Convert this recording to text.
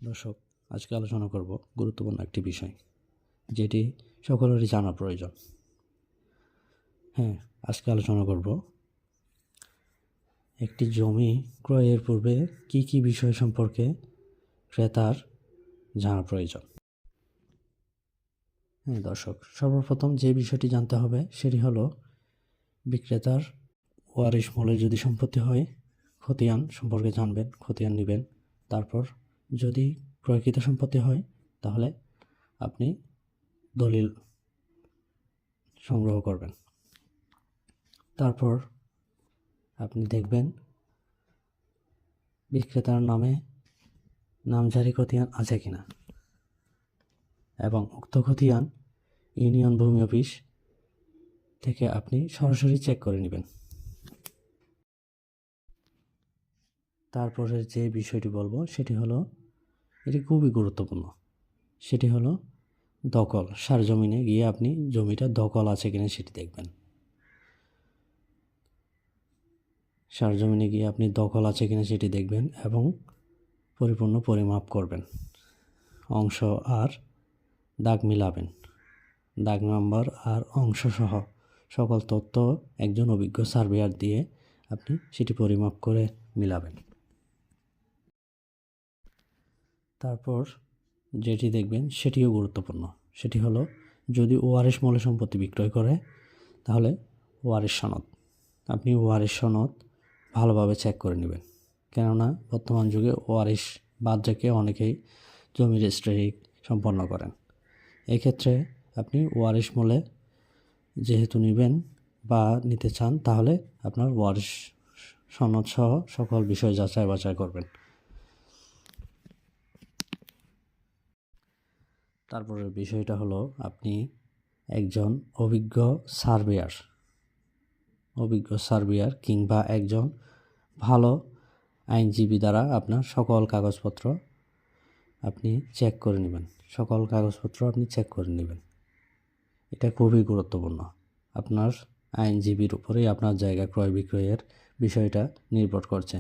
দর্শক, আজকে আলোচনা করব গুরুত্বপূর্ণ একটি বিষয়, যেটি সকলেরই জানা প্রয়োজন। আজকে আলোচনা করব একটি জমি ক্রয়ের পূর্বে কি কি বিষয় সম্পর্কে ক্রেতার জানা প্রয়োজন। দর্শক, সর্বপ্রথম যে বিষয়টি জানতে হবে সেটি হলো বিক্রেতার ওয়ারিশ মূলে যদি সম্পত্তি হয়, খতিয়ান সম্পর্কে জানবেন, খতিয়ান নেবেন। তারপর যদি ক্রয়কৃত সম্পত্তি হয় তাহলে আপনি দলিল সংগ্রহ করবেন। তারপর আপনি দেখবেন বিক্রেতার নামে নামজারি খতিয়ান আছে কিনা, এবং উক্ত খতিয়ান ইউনিয়ন ভূমি অফিস থেকে আপনি সরাসরি চেক করে নেবেন। তারপরে যে বিষয়টি বলবো সেটি হলো, এটি খুবই গুরুত্বপূর্ণ, সেটি হলো দখল। সারজমিনে গিয়ে আপনি জমিটা দখল আছে কিনা সেটি দেখবেন। সারজমিনে গিয়ে আপনি দখল আছে কিনা সেটি দেখবেন এবং পরিপূর্ণ পরিমাপ করবেন। অংশ আর দাগ মিলাবেন। দাগ নাম্বার আর অংশ সহ সকল তথ্য একজন অভিজ্ঞ সার্ভেয়ার দিয়ে আপনি সেটি পরিমাপ করে মিলাবেন। তারপর যেটি দেখবেন সেটিও গুরুত্বপূর্ণ, সেটি হলো যদি ওয়ারিশ মূলে সম্পত্তি বিক্রয় করে তাহলে ওয়ারিশ সনদ। আপনি ওয়ারিশ সনদ ভালোভাবে চেক করে নেবেন, কেননা বর্তমান যুগে ওয়ারিশ বাদ রেখে অনেকেই জমি রেজিস্ট্রি সম্পন্ন করেন। এক্ষেত্রে আপনি ওয়ারিশ মূলে যেহেতু নেবেন বা নিতে চান, তাহলে আপনার ওয়ারিশ সনদ সহ সকল বিষয় যাচাই বাছাই করবেন। তারপরের বিষয়টা হলো, আপনি একজন অভিজ্ঞ সার্ভেয়ার কিংবা একজন ভালো আইনজীবী দ্বারা আপনার সকল কাগজপত্র আপনি চেক করে নেবেন। এটা খুবই গুরুত্বপূর্ণ। আপনার আইনজীবীর উপরেই আপনার জায়গা ক্রয় বিক্রয়ের বিষয়টা নির্ভর করছে।